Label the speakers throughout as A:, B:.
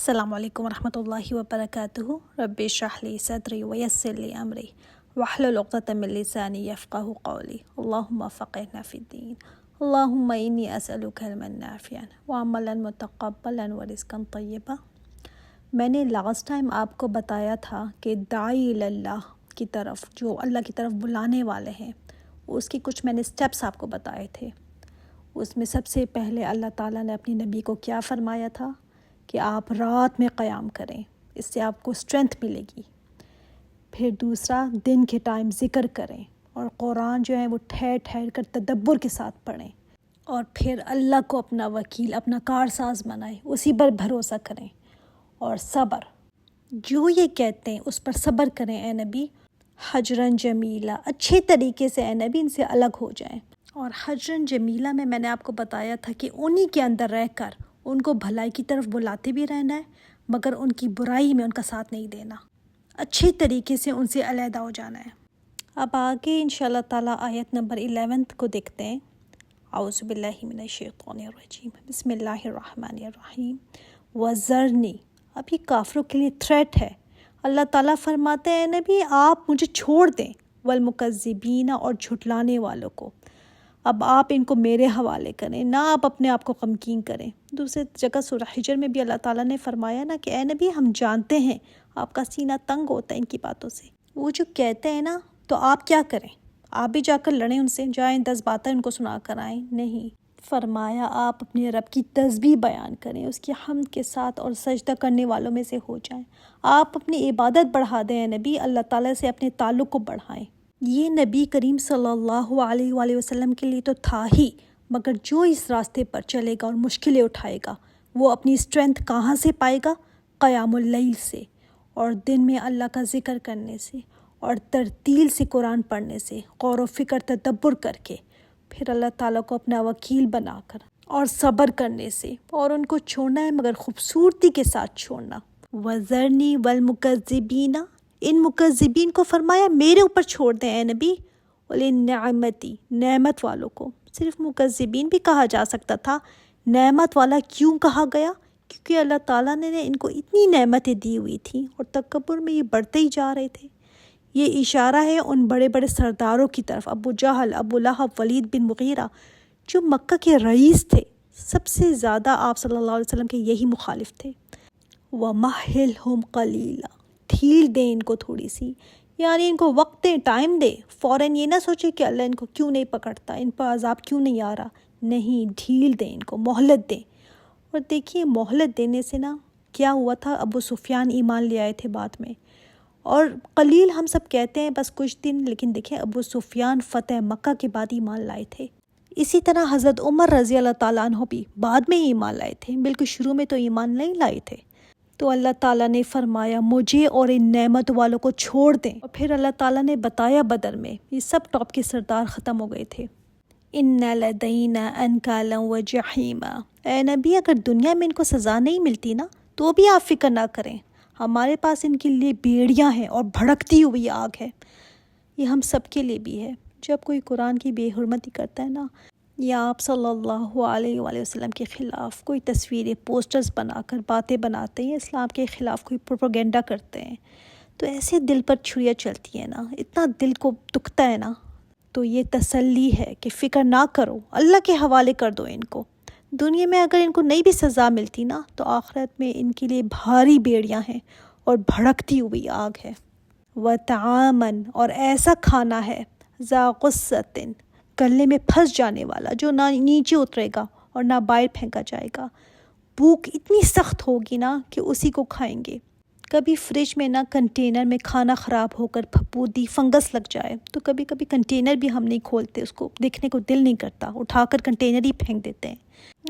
A: السلام علیکم ورحمۃ اللہ وبرکاتہ. رب اشرح لی صدری ویسر لی امری واحلل عقدۃ من لسانی یفقہوا قولی. اللہم فقہنا فی الدین. اللہم انی اسألک علما نافعا وعملا متقبلا ورزقا طیبا. میں نے لاسٹ ٹائم آپ کو بتایا تھا کہ داعی اللہ کی طرف، جو اللہ کی طرف بلانے والے ہیں، اس کی کچھ میں نے سٹیپس آپ کو بتائے تھے. اس میں سب سے پہلے اللہ تعالیٰ نے اپنے نبی کو کیا فرمایا تھا کہ آپ رات میں قیام کریں، اس سے آپ کو اسٹرینتھ ملے گی. پھر دوسرا، دن کے ٹائم ذکر کریں اور قرآن جو ہے وہ ٹھہر ٹھہر کر تدبر کے ساتھ پڑھیں. اور پھر اللہ کو اپنا وکیل، اپنا کارساز بنائیں، اسی پر بھروسہ کریں. اور صبر، جو یہ کہتے ہیں اس پر صبر کریں اے نبی. حجرن جمیلہ، اچھے طریقے سے اے نبی ان سے الگ ہو جائیں. اور حجرن جمیلہ میں نے آپ کو بتایا تھا کہ انہی کے اندر رہ کر ان کو بھلائی کی طرف بلاتے بھی رہنا ہے، مگر ان کی برائی میں ان کا ساتھ نہیں دینا. اچھے طریقے سے ان سے علیحدہ ہو جانا ہے. اب آگے انشاءاللہ تعالیٰ آیت نمبر 11 کو دیکھتے ہیں. اعوذ باللہ من الشیطان الرجیم، بسم اللہ الرحمن الرحیم. وَذَرْنِي، اب یہ کافروں کے لیے تھریٹ ہے. اللہ تعالیٰ فرماتے ہیں نبی آپ مجھے چھوڑ دیں، والمکذبین، اور جھٹلانے والوں کو. اب آپ ان کو میرے حوالے کریں، نہ آپ اپنے آپ کو غمگین کریں. دوسری جگہ سورہ حجر میں بھی اللہ تعالیٰ نے فرمایا نا کہ اے نبی ہم جانتے ہیں آپ کا سینہ تنگ ہوتا ہے ان کی باتوں سے. وہ جو کہتے ہیں نا، تو آپ کیا کریں؟ آپ بھی جا کر لڑیں ان سے، جائیں 10 باتیں ان کو سنا کر آئیں. نہیں، فرمایا آپ اپنے رب کی تسبیح بیان کریں، اس کی حمد کے ساتھ، اور سجدہ کرنے والوں میں سے ہو جائیں. آپ اپنی عبادت بڑھا دیں اے نبی، اللہ تعالیٰ سے اپنے تعلق کو بڑھائیں. یہ نبی کریم صلی اللہ علیہ وآلہ وسلم کے لیے تو تھا ہی، مگر جو اس راستے پر چلے گا اور مشکلیں اٹھائے گا، وہ اپنی اسٹرینتھ کہاں سے پائے گا؟ قیام اللیل سے، اور دن میں اللہ کا ذکر کرنے سے، اور ترتیل سے قرآن پڑھنے سے، غور و فکر تدبر کر کے، پھر اللہ تعالیٰ کو اپنا وکیل بنا کر، اور صبر کرنے سے. اور ان کو چھوڑنا ہے مگر خوبصورتی کے ساتھ چھوڑنا. وَذَرْنِي وَالْمُكَذِّبِينَ، ان مکذبین کو فرمایا میرے اوپر چھوڑ دیں اے نبی. وَلِلنِّعْمَتِ، نعمت والوں کو. صرف مکذبین بھی کہا جا سکتا تھا، نعمت والا کیوں کہا گیا؟ کیونکہ اللہ تعالیٰ نے ان کو اتنی نعمتیں دی ہوئی تھیں، اور تکبر میں یہ بڑھتے ہی جا رہے تھے. یہ اشارہ ہے ان بڑے بڑے سرداروں کی طرف، ابو جہل، ابو لہب، ولید بن مغیرہ، جو مکہ کے رئیس تھے. سب سے زیادہ آپ صلی اللہ علیہ وسلم کے یہی مخالف تھے. وَمَهِّلْهُمْ قَلِيلًا، ڈھیل دیں ان کو تھوڑی سی، یعنی ان کو وقت دیں، ٹائم دیں. فوراً یہ نہ سوچے کہ اللہ ان کو کیوں نہیں پکڑتا، ان پر عذاب کیوں نہیں آ رہا. نہیں، ڈھیل دیں ان کو، مہلت دیں. اور دیکھیے مہلت دینے سے نا کیا ہوا تھا، ابو سفیان ایمان لے آئے تھے بعد میں. اور قلیل ہم سب کہتے ہیں بس کچھ دن، لیکن دیکھیں ابو سفیان فتح مکہ کے بعد ایمان لائے تھے. اسی طرح حضرت عمر رضی اللہ تعالیٰ عنہ بھی بعد میں ایمان لائے تھے، بالکل شروع میں تو ایمان نہیں لائے تھے. تو اللہ تعالیٰ نے فرمایا مجھے اور ان نعمت والوں کو چھوڑ دیں. اور پھر اللہ تعالیٰ نے بتایا بدر میں یہ سب ٹاپ کے سردار ختم ہو گئے تھے. اِنَّ لَدَيْنَا أَنْكَالًا وَجَحِيمًا، اے نبی اگر دنیا میں ان کو سزا نہیں ملتی نا تو بھی آپ فکر نہ کریں، ہمارے پاس ان کے لیے بیڑیاں ہیں اور بھڑکتی ہوئی آگ ہے. یہ ہم سب کے لیے بھی ہے. جب کوئی قرآن کی بے حرمتی کرتا ہے نا، یا آپ صلی اللہ علیہ وآلہ وسلم کے خلاف کوئی تصویریں، پوسٹرز بنا کر باتیں بناتے ہیں، اسلام کے خلاف کوئی پروپیگنڈا کرتے ہیں، تو ایسے دل پر چھریاں چلتی ہیں نا، اتنا دل کو دکھتا ہے نا. تو یہ تسلی ہے کہ فکر نہ کرو، اللہ کے حوالے کر دو ان کو. دنیا میں اگر ان کو نہیں بھی سزا ملتی نا تو آخرت میں ان کے لیے بھاری بیڑیاں ہیں اور بھڑکتی ہوئی آگ ہے. وَطَعَامًا، اور ایسا کھانا ہے، ذَا غُصَّةٍ، گلے میں پھنس جانے والا، جو نہ نیچے اترے گا اور نہ باہر پھینکا جائے گا. بھوک اتنی سخت ہوگی نا کہ اسی کو کھائیں گے. کبھی فریج میں نہ کنٹینر میں کھانا خراب ہو کر پھپھوندی فنگس لگ جائے تو کبھی کبھی کنٹینر بھی ہم نہیں کھولتے، اس کو دیکھنے کو دل نہیں کرتا، اٹھا کر کنٹینر ہی پھینک دیتے ہیں.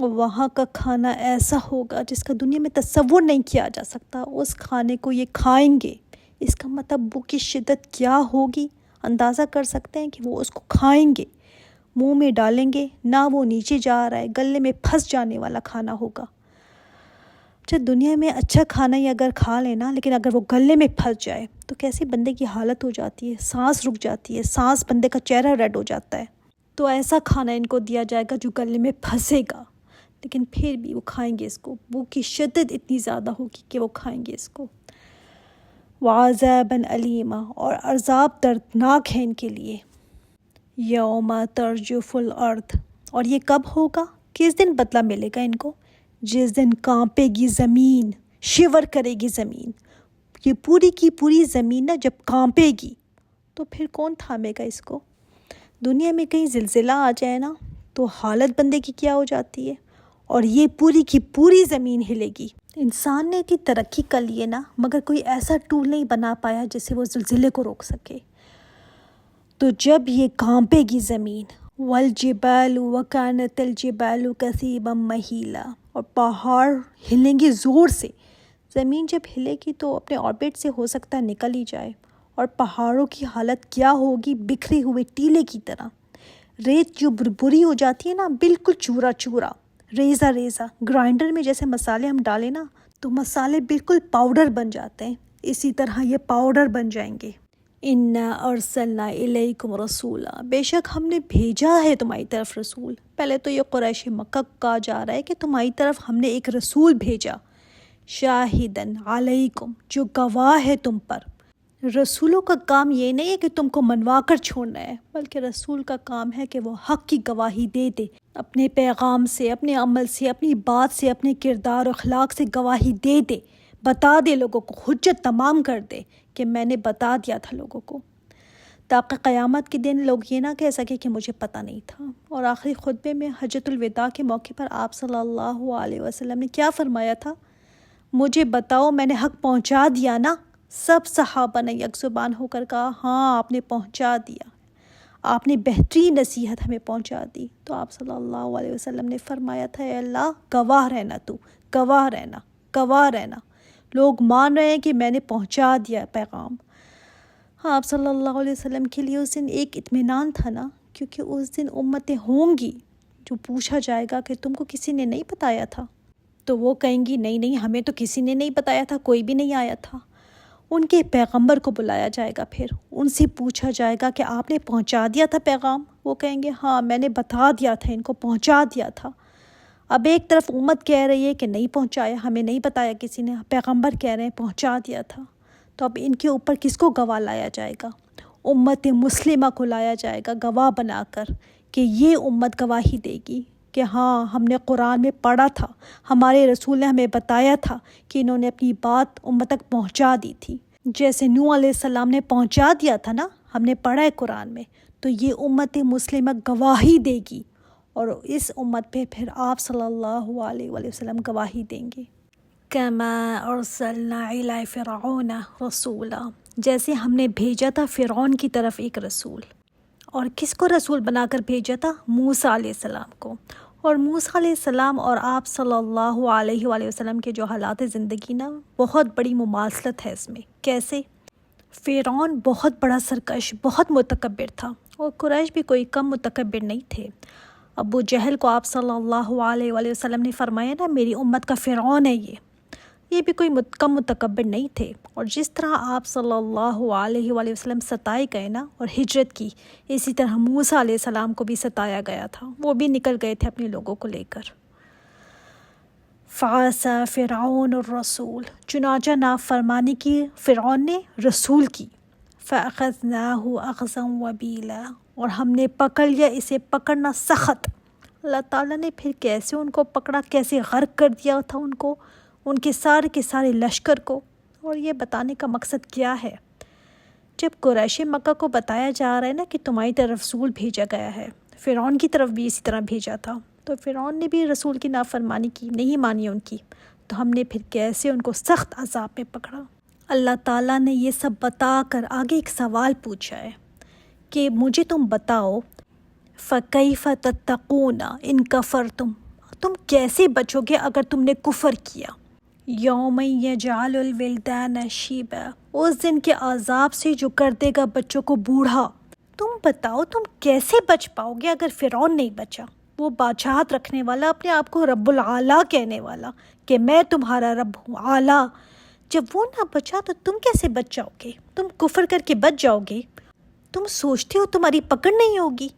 A: وہاں کا کھانا ایسا ہوگا جس کا دنیا میں تصور نہیں کیا جا سکتا. اس کھانے کو یہ کھائیں گے، اس کا مطلب بھوک کی شدت کیا ہوگی اندازہ کر سکتے ہیں کہ وہ اس کو کھائیں گے، منہ میں ڈالیں گے، نہ وہ نیچے جا رہا ہے، گلے میں پھنس جانے والا کھانا ہوگا. اچھا دنیا میں اچھا کھانا ہی اگر کھا لینا، لیکن اگر وہ گلے میں پھنس جائے تو کیسے بندے کی حالت ہو جاتی ہے، سانس رک جاتی ہے، سانس بندے کا چہرہ ریڈ ہو جاتا ہے. تو ایسا کھانا ان کو دیا جائے گا جو گلے میں پھنسے گا. لیکن پھر بھی وہ کھائیں گے اس کو. بھوک کی شدت اتنی زیادہ ہوگی کہ وہ کھائیں گے اس کو. وعذابًا علیما، اور عذاب دردناک ہے ان کے لیے. یوم ترجف الارض، اور یہ کب ہوگا؟ کس دن بدلہ ملے گا ان کو؟ جس دن کانپے گی زمین، شیور کرے گی زمین. یہ پوری کی پوری زمین نا جب کانپے گی تو پھر کون تھامے گا اس کو؟ دنیا میں کہیں زلزلہ آ جائے نا تو حالت بندے کی کیا ہو جاتی ہے، اور یہ پوری کی پوری زمین ہلے گی. انسان نے اتنی ترقی کر لی ہے نا، مگر کوئی ایسا ٹول نہیں بنا پایا جس سے وہ زلزلے کو روک سکے. تو جب یہ کانپے گی زمین، والجبال وکانت الجبال کثیبا مہیلا، اور پہاڑ ہلیں گے زور سے. زمین جب ہلے گی تو اپنے آربٹ سے ہو سکتا ہے نکل ہی جائے، اور پہاڑوں کی حالت کیا ہوگی؟ بکھرے ہوئے ٹیلے کی طرح. ریت جو بربری ہو جاتی ہے نا، بالکل چورا چورا، ریزہ ریزہ. گرائنڈر میں جیسے مسالے ہم ڈالیں نا تو مسالے بالکل پاؤڈر بن جاتے ہیں، اسی طرح یہ پاؤڈر بن جائیں گے. انا ارسلنا الیکم رسولا، بے شک ہم نے بھیجا ہے تمہاری طرف رسول. پہلے تو یہ قریش مکہ کو کہا جا رہا ہے کہ تمہاری طرف ہم نے ایک رسول بھیجا. شاہدن علیکم، جو گواہ ہے تم پر. رسولوں کا کام یہ نہیں ہے کہ تم کو منوا کر چھوڑنا ہے، بلکہ رسول کا کام ہے کہ وہ حق کی گواہی دے دے. اپنے پیغام سے، اپنے عمل سے، اپنی بات سے، اپنے کردار و اخلاق سے گواہی دے دے، بتا دے لوگوں کو، حجت تمام کر دے کہ میں نے بتا دیا تھا لوگوں کو، تاکہ قیامت کے دن لوگ یہ نہ کہہ سکے کہ مجھے پتہ نہیں تھا. اور آخری خطبے میں حجۃ الوداع کے موقع پر آپ صلی اللہ علیہ وسلم نے کیا فرمایا تھا؟ مجھے بتاؤ میں نے حق پہنچا دیا نا؟ سب صحابہ نے یک زبان ہو کر کہا ہاں آپ نے پہنچا دیا، آپ نے بہترین نصیحت ہمیں پہنچا دی. تو آپ صلی اللہ علیہ وسلم نے فرمایا تھا اے اللہ گواہ رہنا، تو گواہ رہنا، گواہ رہنا. لوگ مان رہے ہیں کہ میں نے پہنچا دیا پیغام. ہاں آپ صلی اللہ علیہ وسلم کے لیے اس دن ایک اطمینان تھا نا، کیونکہ اس دن امتیں ہوں گی جو پوچھا جائے گا کہ تم کو کسی نے نہیں بتایا تھا، تو وہ کہیں گی نہیں نہیں ہمیں تو کسی نے نہیں بتایا تھا، کوئی بھی نہیں آیا تھا. ان کے پیغمبر کو بلایا جائے گا، پھر ان سے پوچھا جائے گا کہ آپ نے پہنچا دیا تھا پیغام؟ وہ کہیں گے ہاں میں نے بتا دیا تھا، ان کو پہنچا دیا تھا. اب ایک طرف امت کہہ رہی ہے کہ نہیں پہنچایا، ہمیں نہیں بتایا کسی نے، پیغمبر کہہ رہے ہیں پہنچا دیا تھا. تو اب ان کے اوپر کس کو گواہ لایا جائے گا؟ امت مسلمہ کو لایا جائے گا گواہ بنا کر، کہ یہ امت گواہی دے گی کہ ہاں ہم نے قرآن میں پڑھا تھا، ہمارے رسول نے ہمیں بتایا تھا کہ انہوں نے اپنی بات امت تک پہنچا دی تھی. جیسے نوح علیہ السلام نے پہنچا دیا تھا نا، ہم نے پڑھا ہے قرآن میں، تو یہ امت مسلمہ گواہی دے گی، اور اس امت پہ پھر آپ صلی اللہ علیہ وسلم گواہی دیں گے. کما ارسلنا الی فرعون رسولا، جیسے ہم نے بھیجا تھا فرعون کی طرف ایک رسول. اور کس کو رسول بنا کر بھیجا تھا؟ موسیٰ علیہ السلام کو. اور موسیٰ علیہ السلام اور آپ صلی اللہ علیہ وسلم کے جو حالات زندگی نا، بہت بڑی مماثلت ہے اس میں. کیسے؟ فرعون بہت بڑا سرکش، بہت متکبر تھا، اور قریش بھی کوئی کم متکبر نہیں تھے. ابو جہل کو آپ صلی اللہ علیہ وسلم نے فرمایا نا میری امت کا فرعون ہے یہ بھی کوئی کم متکبر نہیں تھے. اور جس طرح آپ صلی اللہ علیہ وسلم ستائے گئے نا اور ہجرت کی، اسی طرح موسیٰ علیہ السلام کو بھی ستایا گیا تھا، وہ بھی نکل گئے تھے اپنے لوگوں کو لے کر. فعصى فرعون الرسول، چنانچہ نافرمانی کی فرعون نے رسول کی. فأخذناه أخذا وبيلا، اور ہم نے پکڑ لیا اسے پکڑنا سخت. اللہ تعالیٰ نے پھر کیسے ان کو پکڑا، کیسے غرق کر دیا تھا ان کو، ان کے سارے لشکر کو. اور یہ بتانے کا مقصد کیا ہے؟ جب قریش مکہ کو بتایا جا رہا ہے نا کہ تمہاری طرف رسول بھیجا گیا ہے، فرعون کی طرف بھی اسی طرح بھیجا تھا، تو فرعون نے بھی رسول کی نافرمانی کی، نہیں مانی ان کی، تو ہم نے پھر کیسے ان کو سخت عذاب میں پکڑا. اللہ تعالیٰ نے یہ سب بتا کر آگے ایک سوال پوچھا ہے کہ مجھے تم بتاؤ فَكَيْفَ تَتَّقُونَ إِن كَفَرْتُمْ، تم کیسے بچو گے اگر تم نے کفر کیا. یوم یجعل الولدان شیبا، اس دن کے عذاب سے جو کر دے گا بچوں کو بوڑھا. تم بتاؤ تم کیسے بچ پاؤ گے اگر فرعون نہیں بچا، وہ بادشاہت رکھنے والا، اپنے آپ کو رب العالیٰ کہنے والا کہ میں تمہارا رب ہوں اعلیٰ. جب وہ نہ بچا تو تم کیسے بچ جاؤ گے؟ تم کفر کر کے بچ جاؤ گے؟ تم سوچتے ہو تمہاری پکڑ نہیں ہوگی؟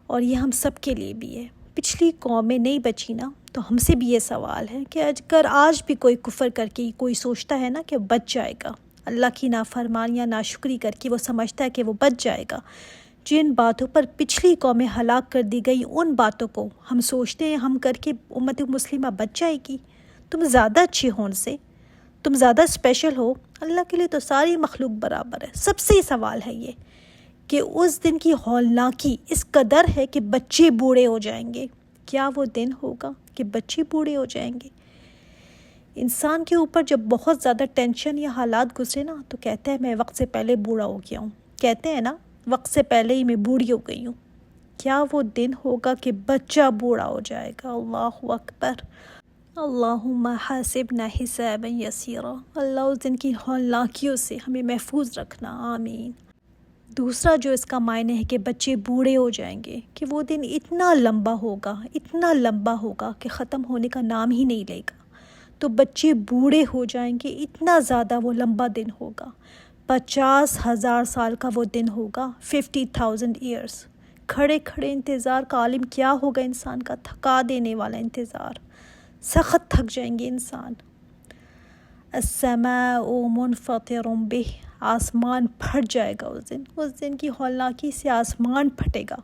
A: اور یہ ہم سب کے لیے بھی ہے. پچھلی قومیں نہیں بچی نا، تو ہم سے بھی یہ سوال ہے کہ اگر آج بھی کوئی کفر کر کے کوئی سوچتا ہے نا کہ بچ جائے گا، اللہ کی نافرمانیاں ناشکری کر کے وہ سمجھتا ہے کہ وہ بچ جائے گا، جن باتوں پر پچھلی قومیں ہلاک کر دی گئی ان باتوں کو ہم سوچتے ہیں ہم کر کے امت مسلمہ بچ جائے گی۔ تم زیادہ اچھے ہو ان سے، تم زیادہ اسپیشل ہو، اللہ کے لیے تو ساری مخلوق برابر ہے۔ سب سے سوال ہے یہ کہ اس دن کی ہولناکی اس قدر ہے کہ بچے بوڑھے ہو جائیں گے۔ کیا وہ دن ہوگا کہ بچے بوڑھے ہو جائیں گے؟ انسان کے اوپر جب بہت زیادہ ٹینشن یا حالات گزرے نا تو کہتا ہے میں وقت سے پہلے بوڑھا ہو گیا ہوں، کہتے ہیں نا وقت سے پہلے ہی میں بوڑھی ہو گئی ہوں۔ کیا وہ دن ہوگا کہ بچہ بوڑھا ہو جائے گا؟ اللہ اکبر، اللہم حاسبنا حسابا یسیرا۔ اللہ اس دن کی ہولناکیوں سے ہمیں محفوظ رکھنا، آمین۔ دوسرا جو اس کا معنی ہے کہ بچے بوڑھے ہو جائیں گے، کہ وہ دن اتنا لمبا ہوگا، اتنا لمبا ہوگا کہ ختم ہونے کا نام ہی نہیں لے گا۔ تو بچے بوڑھے ہو جائیں گے، اتنا زیادہ وہ لمبا دن ہوگا، 50,000 سال کا وہ دن ہوگا، 50,000 ایئرس۔ کھڑے کھڑے انتظار کا عالم کیا ہوگا انسان کا، تھکا دینے والا انتظار، سخت تھک جائیں گے انسان۔ السماء منفطر به، آسمان پھٹ جائے گا اس دن کی ہولناکی سے آسمان پھٹے گا۔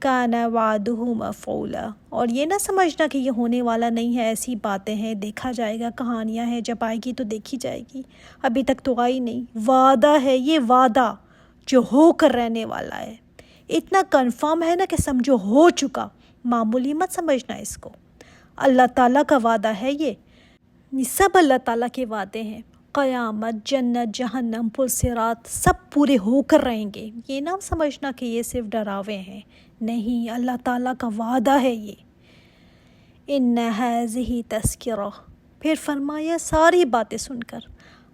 A: کان وعدہ مفعولا، اور یہ نہ سمجھنا کہ یہ ہونے والا نہیں ہے، ایسی باتیں ہیں، دیکھا جائے گا، کہانیاں ہیں، جب آئے گی تو دیکھی جائے گی، ابھی تک تو آئی نہیں۔ وعدہ ہے یہ، وعدہ جو ہو کر رہنے والا ہے، اتنا کنفرم ہے نا کہ سمجھو ہو چکا، معمولی مت سمجھنا اس کو۔ اللہ تعالیٰ کا وعدہ ہے یہ سب اللہ تعالیٰ کے وعدے ہیں، قیامت، جنت، جہنم، پل صراط، سب پورے ہو کر رہیں گے۔ یہ نہ سمجھنا کہ یہ صرف ڈراوے ہیں، نہیں، اللہ تعالیٰ کا وعدہ ہے یہ۔ ان ھذہ تذکرہ، پھر فرمایا ساری باتیں سن کر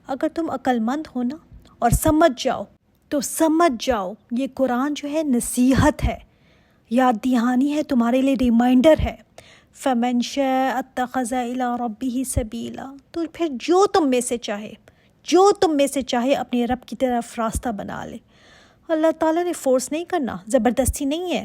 A: اگر تم عقل مند ہو نا اور سمجھ جاؤ تو سمجھ جاؤ، یہ قرآن جو ہے نصیحت ہے، یاد دہانی ہے، تمہارے لیے ریمائنڈر ہے۔ فمن شاء اتخذ الی ربہ سبیلا، تو پھر جو تم میں سے چاہے اپنے رب کی طرف راستہ بنا لے۔ اللہ تعالیٰ نے فورس نہیں کرنا، زبردستی نہیں ہے،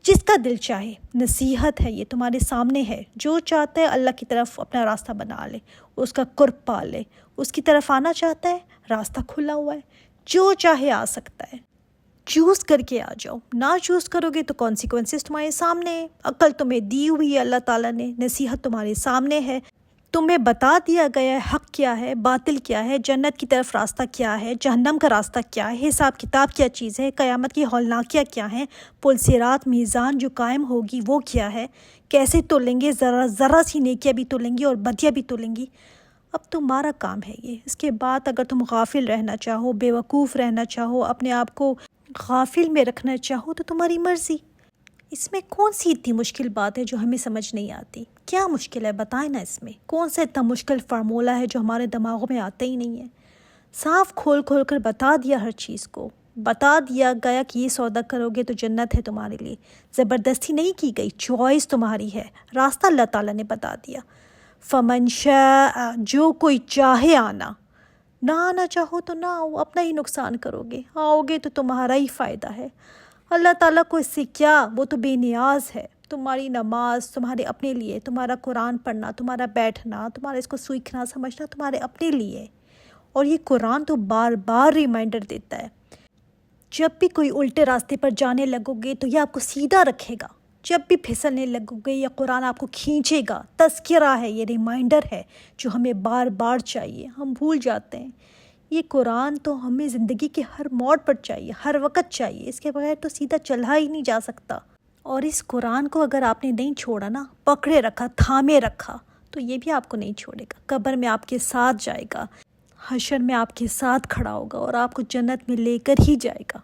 A: جس کا دل چاہے، نصیحت ہے یہ، تمہارے سامنے ہے، جو چاہتا ہے اللہ کی طرف اپنا راستہ بنا لے، اس کا قرب پا لے، اس کی طرف آنا چاہتا ہے، راستہ کھلا ہوا ہے، جو چاہے آ سکتا ہے، چوز کر کے آ جاؤ۔ نہ چوز کرو گے تو کانسیکوینسز تمہارے سامنے ہیں۔ عقل تمہیں دی ہوئی ہے اللہ تعالیٰ نے، نصیحت تمہارے سامنے ہے، تمہیں بتا دیا گیا ہے حق کیا ہے، باطل کیا ہے، جنت کی طرف راستہ کیا ہے، جہنم کا راستہ کیا ہے، حساب کتاب کیا چیز ہے، قیامت کی ہولناکیاں کیا ہیں، پل صراط، میزان جو قائم ہوگی وہ کیا ہے، کیسے تولیں گے، ذرا سی نیکیاں بھی تولیں گی اور بدیاں بھی تولیں گی۔ اب تمہارا کام ہے یہ۔ اس کے بعد اگر تم غافل رہنا چاہو، بے وقوف رہنا چاہو، اپنے آپ کو غافل میں رکھنا چاہو تو تمہاری مرضی۔ اس میں کون سی اتنی مشکل بات ہے جو ہمیں سمجھ نہیں آتی؟ کیا مشکل ہے بتائیں نا، اس میں کون سا اتنا مشکل فارمولہ ہے جو ہمارے دماغوں میں آتا ہی نہیں ہے؟ صاف کھول کر بتا دیا، ہر چیز کو بتا دیا گیا کہ یہ سودا کرو گے تو جنت ہے تمہارے لیے، زبردستی نہیں کی گئی، چوائس تمہاری ہے، راستہ اللہ تعالیٰ نے بتا دیا۔ فمن شاء، جو کوئی چاہے آنا، نہ آنا چاہو تو نہ آؤ، اپنا ہی نقصان کرو گے، آؤ گے تو تمہارا ہی فائدہ ہے۔ اللہ تعالیٰ کو اس سے کیا، وہ تو بے نیاز ہے۔ تمہاری نماز تمہارے اپنے لیے، تمہارا قرآن پڑھنا، تمہارا بیٹھنا، تمہارا اس کو سیکھنا سمجھنا تمہارے اپنے لیے، اور یہ قرآن تو بار بار ریمائنڈر دیتا ہے۔ جب بھی کوئی الٹے راستے پر جانے لگو گے تو یہ آپ کو سیدھا رکھے گا، جب بھی پھسلنے لگو گے یا قرآن آپ کو کھینچے گا، تذکرہ ہے، یہ ریمائنڈر ہے جو ہمیں بار بار چاہیے، ہم بھول جاتے ہیں۔ یہ قرآن تو ہمیں زندگی کے ہر موڑ پر چاہیے، ہر وقت چاہیے، اس کے بغیر تو سیدھا چلا ہی نہیں جا سکتا۔ اور اس قرآن کو اگر آپ نے نہیں چھوڑا نا، پکڑے رکھا، تھامے رکھا، تو یہ بھی آپ کو نہیں چھوڑے گا، قبر میں آپ کے ساتھ جائے گا، حشر میں آپ کے ساتھ کھڑا ہوگا اور آپ کو جنت میں لے کر ہی جائے گا۔